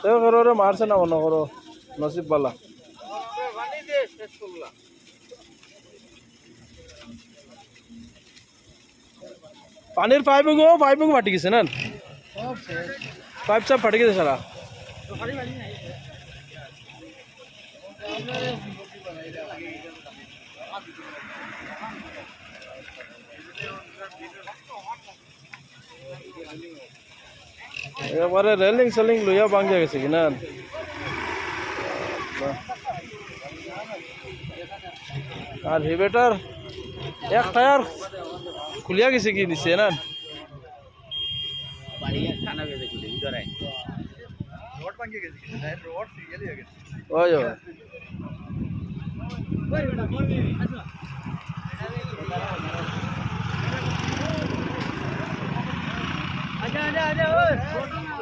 তো করো রে মারছে না মনে করো নসিব বালা পানির পাইপ ফাটি গেছে না পাইপ সব ফাটি গেছে সারা এবারে রেলিং সেলিং লইয়া ভাঙিয়া গেছে কি না আর হেবেটার এক টায়ার খুলিয়া গেছে কি নিচে না ওই आजा आजा आजा ओए